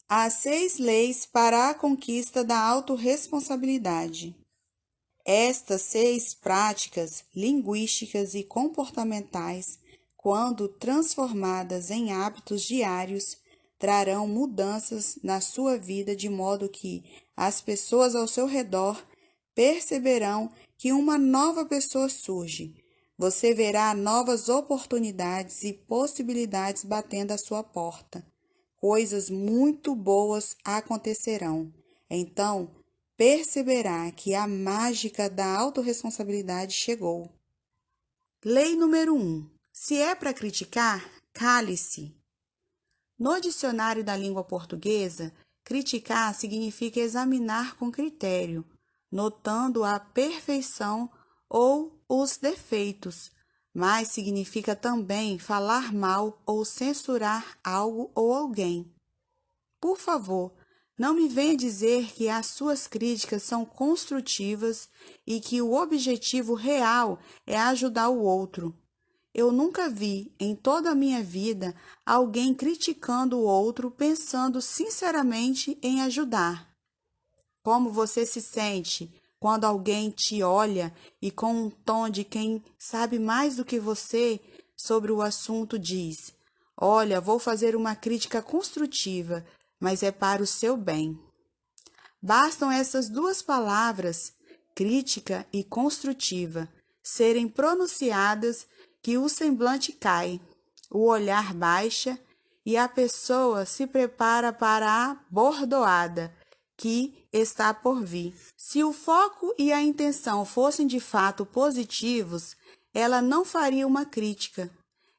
As 6 leis para a conquista da autorresponsabilidade. Estas 6 práticas linguísticas e comportamentais, quando transformadas em hábitos diários, trarão mudanças na sua vida de modo que as pessoas ao seu redor perceberão que uma nova pessoa surge. Você verá novas oportunidades e possibilidades batendo à sua porta. Coisas muito boas acontecerão. Então, perceberá que a mágica da autorresponsabilidade chegou. Lei número 1. Se é para criticar, cale-se. No dicionário da língua portuguesa, criticar significa examinar com critério, notando a perfeição ou os defeitos, mas significa também falar mal ou censurar algo ou alguém. Por favor, não me venha dizer que as suas críticas são construtivas e que o objetivo real é ajudar o outro. Eu nunca vi, em toda a minha vida, alguém criticando o outro pensando sinceramente em ajudar. Como você se sente quando alguém te olha e, com um tom de quem sabe mais do que você sobre o assunto, diz: Olha, vou fazer uma crítica construtiva, mas é para o seu bem. Bastam essas 2 palavras, crítica e construtiva, serem pronunciadas que o semblante cai, o olhar baixa e a pessoa se prepara para a bordoada que está por vir. Se o foco e a intenção fossem de fato positivos, ela não faria uma crítica.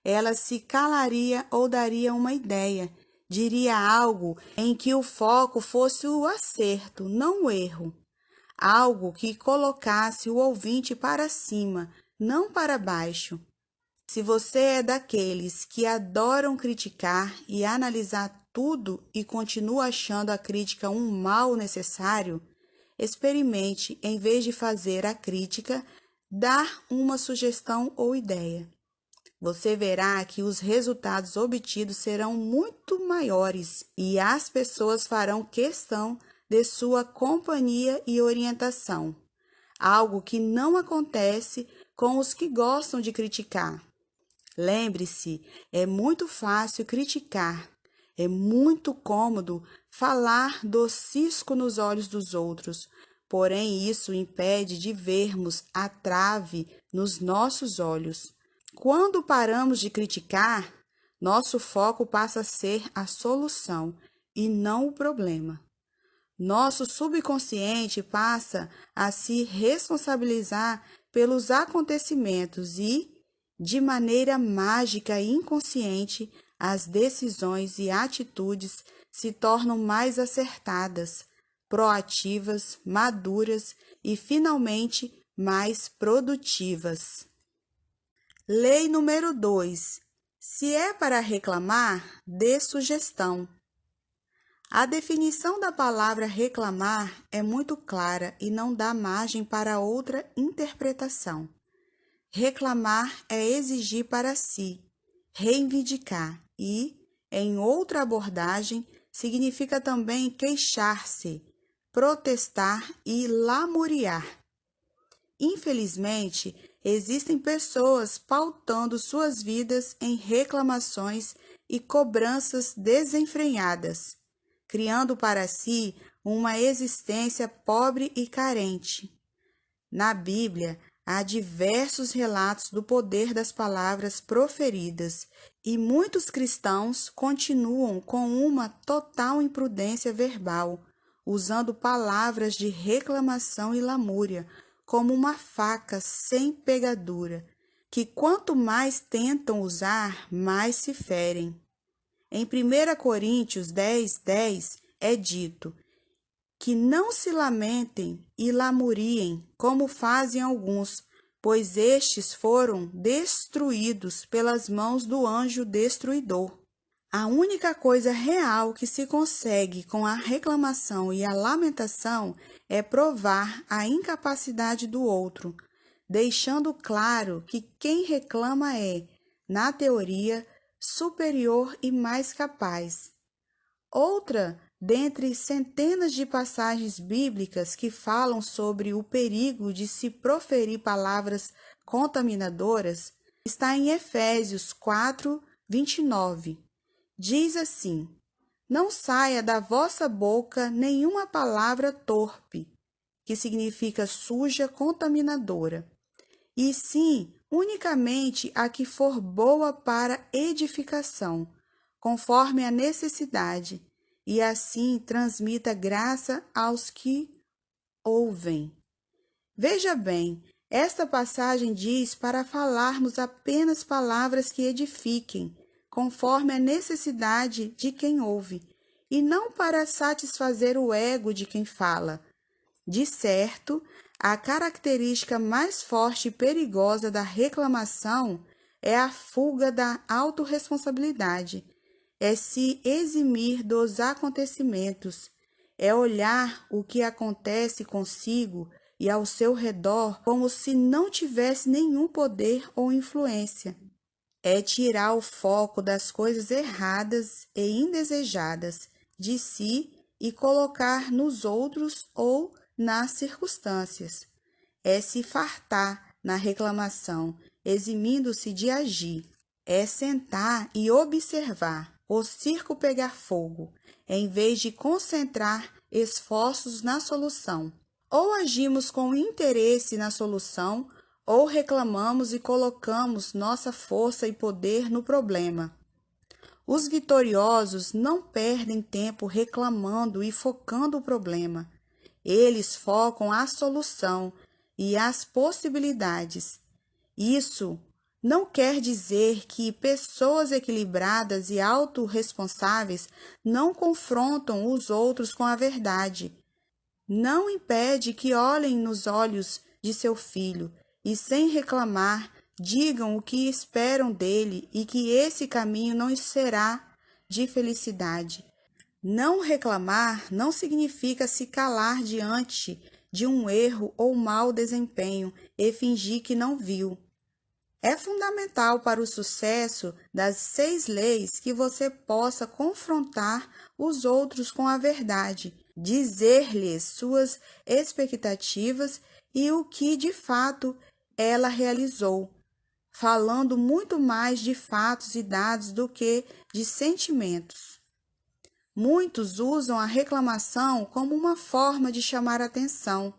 Ela se calaria ou daria uma ideia, diria algo em que o foco fosse o acerto, não o erro. Algo que colocasse o ouvinte para cima, não para baixo. Se você é daqueles que adoram criticar e analisar tudo e continua achando a crítica um mal necessário, experimente, em vez de fazer a crítica, dar uma sugestão ou ideia. Você verá que os resultados obtidos serão muito maiores e as pessoas farão questão de sua companhia e orientação, algo que não acontece com os que gostam de criticar. Lembre-se, é muito fácil criticar, é muito cômodo falar do cisco nos olhos dos outros, porém isso impede de vermos a trave nos nossos olhos. Quando paramos de criticar, nosso foco passa a ser a solução e não o problema. Nosso subconsciente passa a se responsabilizar pelos acontecimentos e, de maneira mágica e inconsciente, as decisões e atitudes se tornam mais acertadas, proativas, maduras e, finalmente, mais produtivas. Lei número 2. Se é para reclamar, dê sugestão. A definição da palavra reclamar é muito clara e não dá margem para outra interpretação. Reclamar é exigir para si, reivindicar e, em outra abordagem, significa também queixar-se, protestar e lamuriar. Infelizmente, existem pessoas pautando suas vidas em reclamações e cobranças desenfreadas, criando para si uma existência pobre e carente. Na Bíblia, há diversos relatos do poder das palavras proferidas e muitos cristãos continuam com uma total imprudência verbal, usando palavras de reclamação e lamúria como uma faca sem pegadura, que quanto mais tentam usar, mais se ferem. Em 1 Coríntios 10:10 é dito que não se lamentem e lamuriem, como fazem alguns, pois estes foram destruídos pelas mãos do anjo destruidor. A única coisa real que se consegue com a reclamação e a lamentação é provar a incapacidade do outro, deixando claro que quem reclama é, na teoria, superior e mais capaz. Outra dentre centenas de passagens bíblicas que falam sobre o perigo de se proferir palavras contaminadoras, está em Efésios 4, 29. Diz assim: Não saia da vossa boca nenhuma palavra torpe, que significa suja, contaminadora, e sim unicamente a que for boa para edificação, conforme a necessidade, e assim transmita graça aos que ouvem. Veja bem, esta passagem diz para falarmos apenas palavras que edifiquem, conforme a necessidade de quem ouve, e não para satisfazer o ego de quem fala. De certo, a característica mais forte e perigosa da reclamação é a fuga da autorresponsabilidade, é se eximir dos acontecimentos, é olhar o que acontece consigo e ao seu redor como se não tivesse nenhum poder ou influência. É tirar o foco das coisas erradas e indesejadas de si e colocar nos outros ou nas circunstâncias. É se fartar na reclamação, eximindo-se de agir. É sentar e observar o circo pegar fogo, em vez de concentrar esforços na solução. Ou agimos com interesse na solução, ou reclamamos e colocamos nossa força e poder no problema. Os vitoriosos não perdem tempo reclamando e focando o problema. Eles focam a solução e as possibilidades. Isso não quer dizer que pessoas equilibradas e autorresponsáveis não confrontam os outros com a verdade. Não impede que olhem nos olhos de seu filho e, sem reclamar, digam o que esperam dele e que esse caminho não será de felicidade. Não reclamar não significa se calar diante de um erro ou mau desempenho e fingir que não viu. É fundamental para o sucesso das 6 leis que você possa confrontar os outros com a verdade, dizer-lhes suas expectativas e o que de fato ela realizou, falando muito mais de fatos e dados do que de sentimentos. Muitos usam a reclamação como uma forma de chamar atenção.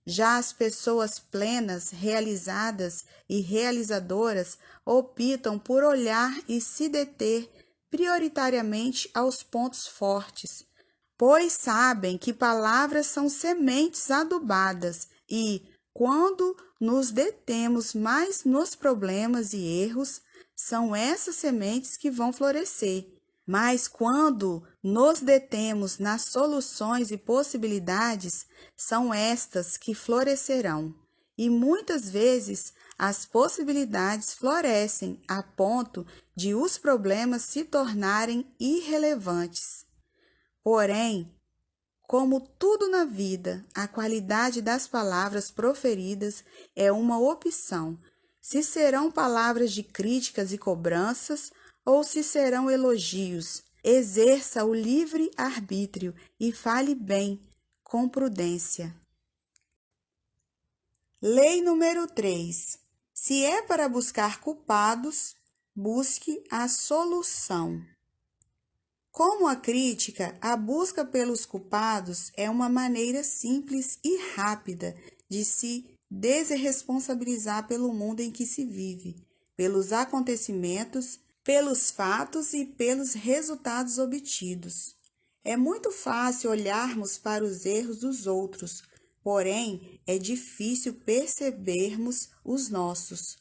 Já as pessoas plenas, realizadas e realizadoras optam por olhar e se deter prioritariamente aos pontos fortes, pois sabem que palavras são sementes adubadas e, quando nos detemos mais nos problemas e erros, são essas sementes que vão florescer. Mas quando nos detemos nas soluções e possibilidades, são estas que florescerão. E muitas vezes as possibilidades florescem a ponto de os problemas se tornarem irrelevantes. Porém, como tudo na vida, a qualidade das palavras proferidas é uma opção. Se serão palavras de críticas e cobranças, ou se serão elogios. Exerça o livre arbítrio e fale bem, com prudência. Lei número 3. Se é para buscar culpados, busque a solução. Como a crítica, a busca pelos culpados é uma maneira simples e rápida de se desresponsabilizar pelo mundo em que se vive, pelos acontecimentos, pelos fatos e pelos resultados obtidos. É muito fácil olharmos para os erros dos outros, porém é difícil percebermos os nossos.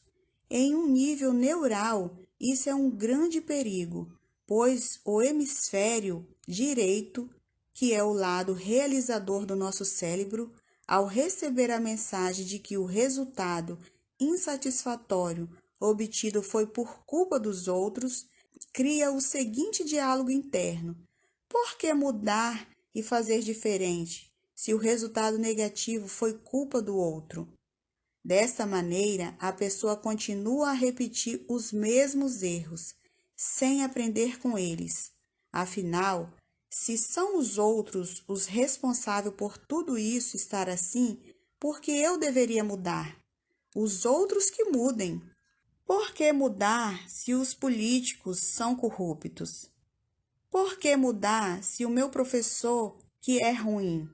Em um nível neural, isso é um grande perigo, pois o hemisfério direito, que é o lado realizador do nosso cérebro, ao receber a mensagem de que o resultado insatisfatório obtido foi por culpa dos outros, cria o seguinte diálogo interno: por que mudar e fazer diferente, se o resultado negativo foi culpa do outro? Desta maneira, a pessoa continua a repetir os mesmos erros, sem aprender com eles. Afinal, Se são os outros os responsáveis por tudo isso estar assim, por que eu deveria mudar? Os outros que mudem. Por que mudar se os políticos são corruptos? Por que mudar se o meu professor que é ruim?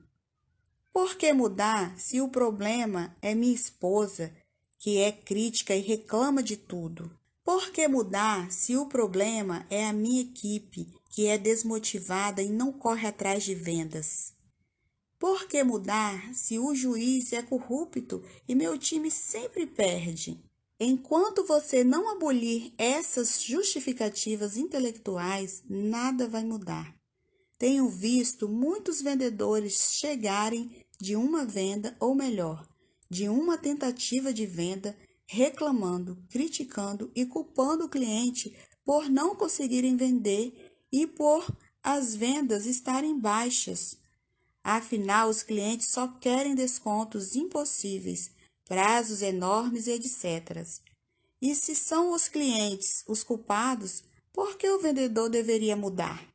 Por que mudar se o problema é minha esposa, que é crítica e reclama de tudo? Por que mudar se o problema é a minha equipe, que é desmotivada e não corre atrás de vendas? Por que mudar se o juiz é corrupto e meu time sempre perde? Enquanto você não abolir essas justificativas intelectuais, nada vai mudar. Tenho visto muitos vendedores chegarem de uma venda, ou melhor, de uma tentativa de venda, reclamando, criticando e culpando o cliente por não conseguirem vender e por as vendas estarem baixas. Afinal, os clientes só querem descontos impossíveis, prazos enormes e etc. E se são os clientes os culpados, por que o vendedor deveria mudar?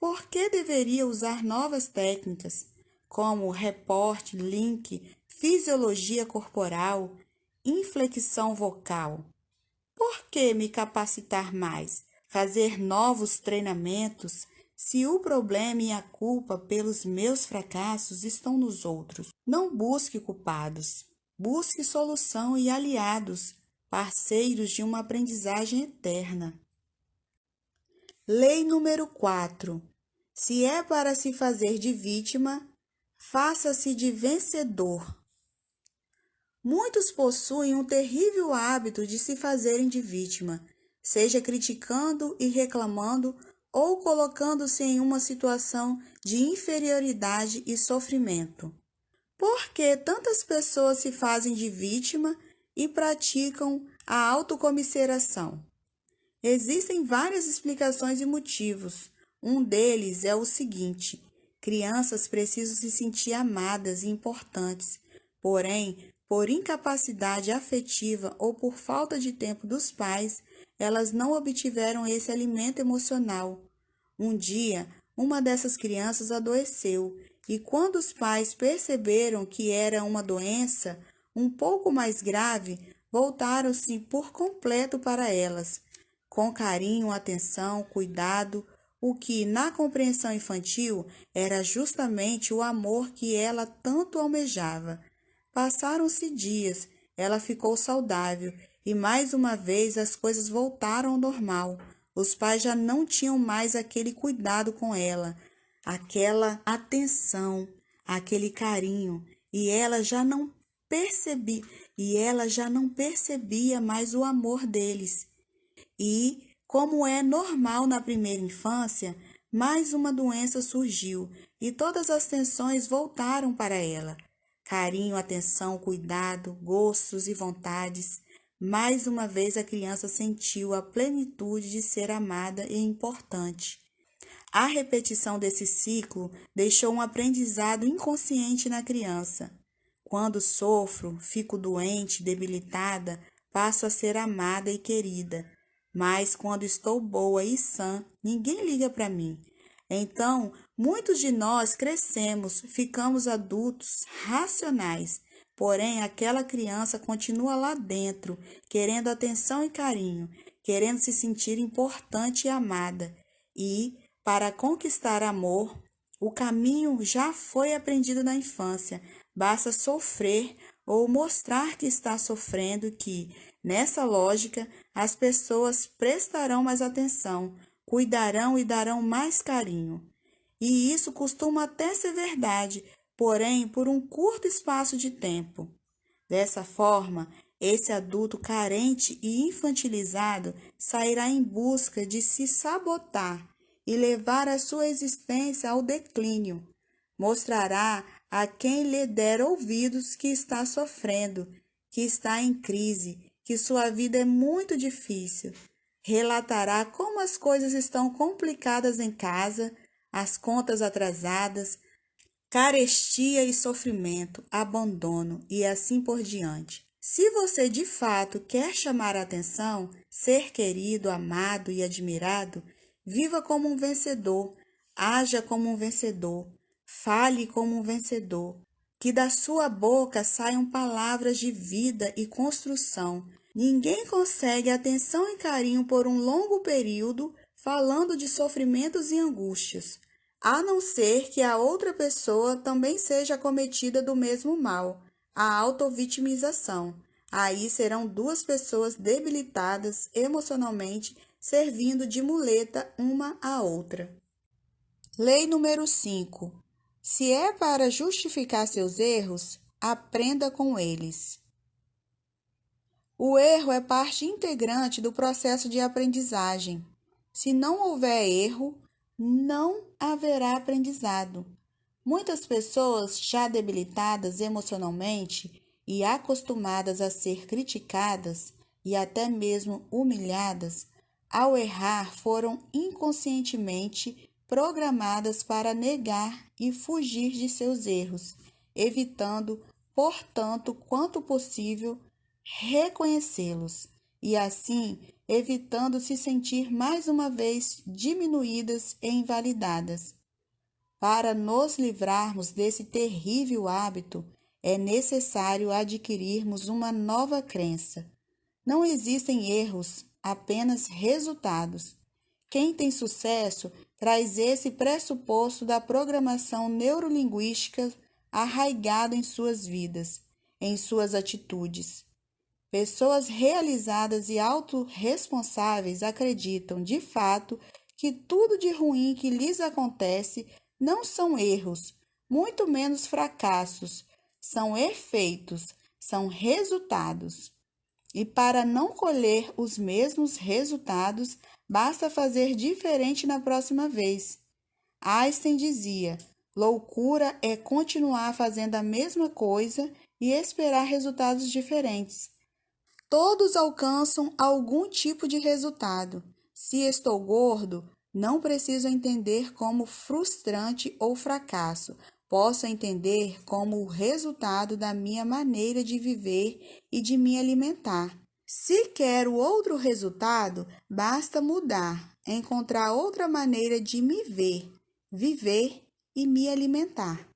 Por que deveria usar novas técnicas, como reporte, link, fisiologia corporal, inflexão vocal? Por que me capacitar mais, fazer novos treinamentos, se o problema e a culpa pelos meus fracassos estão nos outros? Não busque culpados, busque solução e aliados, parceiros de uma aprendizagem eterna. Lei número 4. Se é para se fazer de vítima, faça-se de vencedor. Muitos possuem um terrível hábito de se fazerem de vítima, seja criticando e reclamando ou colocando-se em uma situação de inferioridade e sofrimento. Por que tantas pessoas se fazem de vítima e praticam a autocomiseração? Existem várias explicações e motivos. Um deles é o seguinte: crianças precisam se sentir amadas e importantes, porém, por incapacidade afetiva ou por falta de tempo dos pais, elas não obtiveram esse alimento emocional. Um dia, uma dessas crianças adoeceu, e quando os pais perceberam que era uma doença um pouco mais grave, voltaram-se por completo para elas com carinho, atenção, cuidado, o que na compreensão infantil era justamente o amor que ela tanto almejava. Passaram-se dias, ela ficou saudável e mais uma vez as coisas voltaram ao normal. Os pais já não tinham mais aquele cuidado com ela, aquela atenção, aquele carinho, e ela já não percebia mais o amor deles. E, como é normal na primeira infância, mais uma doença surgiu e todas as tensões voltaram para ela. Carinho, atenção, cuidado, gostos e vontades. Mais uma vez a criança sentiu a plenitude de ser amada e importante. A repetição desse ciclo deixou um aprendizado inconsciente na criança. Quando sofro, fico doente, debilitada, passo a ser amada e querida. Mas quando estou boa e sã, ninguém liga para mim. Então, muitos de nós crescemos, ficamos adultos racionais, porém aquela criança continua lá dentro, querendo atenção e carinho, querendo se sentir importante e amada. E, para conquistar amor, o caminho já foi aprendido na infância, basta sofrer ou mostrar que está sofrendo que, nessa lógica, as pessoas prestarão mais atenção, cuidarão e darão mais carinho. E isso costuma até ser verdade, porém por um curto espaço de tempo. Dessa forma, esse adulto carente e infantilizado sairá em busca de se sabotar e levar a sua existência ao declínio. Mostrará a quem lhe der ouvidos que está sofrendo, que está em crise, que sua vida é muito difícil. Relatará como as coisas estão complicadas em casa, as contas atrasadas, carestia e sofrimento, abandono e assim por diante. Se você de fato quer chamar a atenção, ser querido, amado e admirado, viva como um vencedor. Haja como um vencedor, fale como um vencedor, que da sua boca saiam palavras de vida e construção. Ninguém consegue atenção e carinho por um longo período falando de sofrimentos e angústias, a não ser que a outra pessoa também seja acometida do mesmo mal, a autovitimização. Aí serão duas pessoas debilitadas emocionalmente, servindo de muleta uma à outra. Lei número 5. Se é para justificar seus erros, aprenda com eles. O erro é parte integrante do processo de aprendizagem. Se não houver erro, não haverá aprendizado. Muitas pessoas já debilitadas emocionalmente e acostumadas a ser criticadas e até mesmo humilhadas, ao errar foram inconscientemente programadas para negar e fugir de seus erros, evitando, portanto, quanto possível, reconhecê-los e assim evitando se sentir mais uma vez diminuídas e invalidadas. Para nos livrarmos desse terrível hábito, é necessário adquirirmos uma nova crença. Não existem erros, apenas resultados. Quem tem sucesso traz esse pressuposto da programação neurolinguística arraigado em suas vidas, em suas atitudes. Pessoas realizadas e autorresponsáveis acreditam, de fato, que tudo de ruim que lhes acontece não são erros, muito menos fracassos, são efeitos, são resultados. E para não colher os mesmos resultados, basta fazer diferente na próxima vez. Einstein dizia: loucura é continuar fazendo a mesma coisa e esperar resultados diferentes. Todos alcançam algum tipo de resultado. Se estou gordo, não preciso entender como frustrante ou fracasso. Posso entender como o resultado da minha maneira de viver e de me alimentar. Se quero outro resultado, basta mudar, encontrar outra maneira de me ver, viver e me alimentar.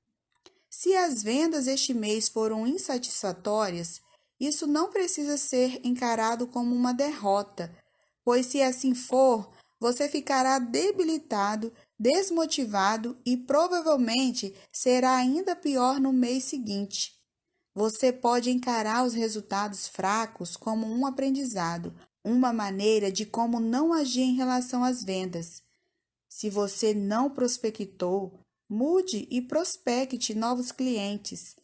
Se as vendas este mês foram insatisfatórias, isso não precisa ser encarado como uma derrota, pois se assim for, você ficará debilitado, desmotivado e provavelmente será ainda pior no mês seguinte. Você pode encarar os resultados fracos como um aprendizado, uma maneira de como não agir em relação às vendas. Se você não prospectou, mude e prospecte novos clientes.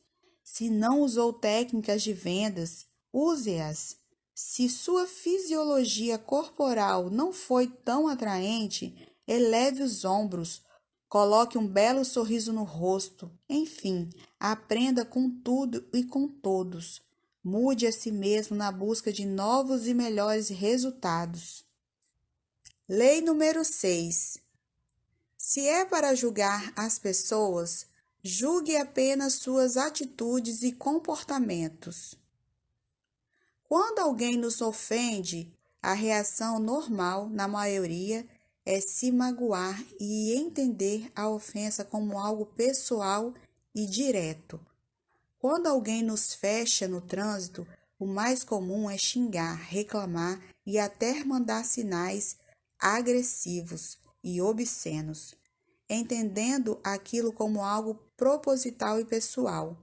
Se não usou técnicas de vendas, use-as. Se sua fisiologia corporal não foi tão atraente, eleve os ombros, coloque um belo sorriso no rosto. Enfim, aprenda com tudo e com todos. Mude a si mesmo na busca de novos e melhores resultados. Lei número 6. Se é para julgar as pessoas, julgue apenas suas atitudes e comportamentos. Quando alguém nos ofende, a reação normal, na maioria, é se magoar e entender a ofensa como algo pessoal e direto. Quando alguém nos fecha no trânsito, o mais comum é xingar, reclamar e até mandar sinais agressivos e obscenos, entendendo aquilo como algo proposital e pessoal,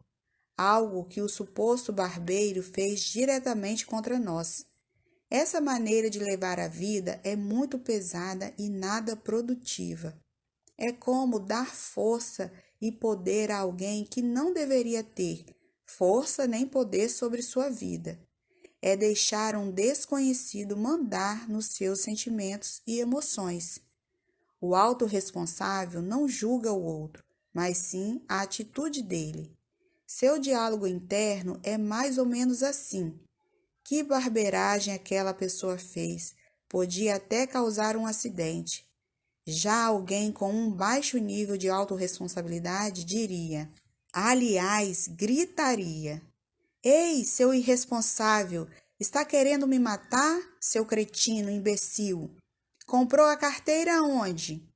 algo que o suposto barbeiro fez diretamente contra nós. Essa maneira de levar a vida é muito pesada e nada produtiva. É como dar força e poder a alguém que não deveria ter força nem poder sobre sua vida. É deixar um desconhecido mandar nos seus sentimentos e emoções. O autorresponsável não julga o outro, mas sim a atitude dele. Seu diálogo interno é mais ou menos assim: que barbeiragem aquela pessoa fez? Podia até causar um acidente. Já alguém com um baixo nível de autorresponsabilidade diria, aliás, gritaria: ei, seu irresponsável, está querendo me matar, seu cretino imbecil? Comprou a carteira onde?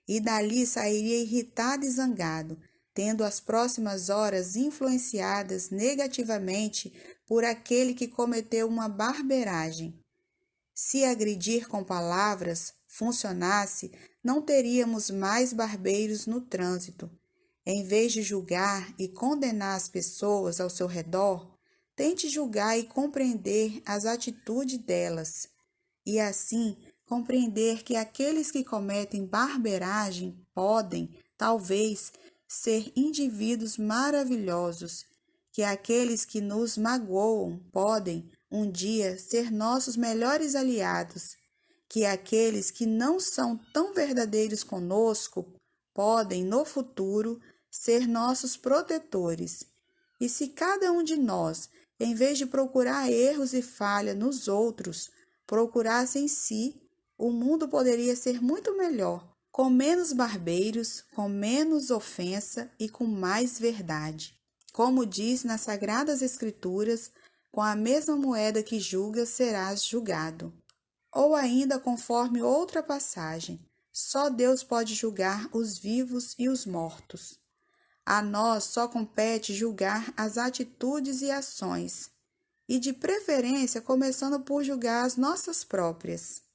e dali sairia irritado e zangado, tendo as próximas horas influenciadas negativamente por aquele que cometeu uma barbeiragem. Se agredir com palavras funcionasse, não teríamos mais barbeiros no trânsito. Em vez de julgar e condenar as pessoas ao seu redor, tente julgar e compreender as atitudes delas, e assim compreender que aqueles que cometem barbeiragem podem, talvez, ser indivíduos maravilhosos, que aqueles que nos magoam podem, um dia, ser nossos melhores aliados, que aqueles que não são tão verdadeiros conosco podem, no futuro, ser nossos protetores. E se cada um de nós, em vez de procurar erros e falhas nos outros, procurasse em si, o mundo poderia ser muito melhor, com menos barbeiros, com menos ofensa e com mais verdade. Como diz nas Sagradas Escrituras, com a mesma moeda que julgas serás julgado. Ou ainda conforme outra passagem, só Deus pode julgar os vivos e os mortos. A nós só compete julgar as atitudes e ações, e de preferência começando por julgar as nossas próprias.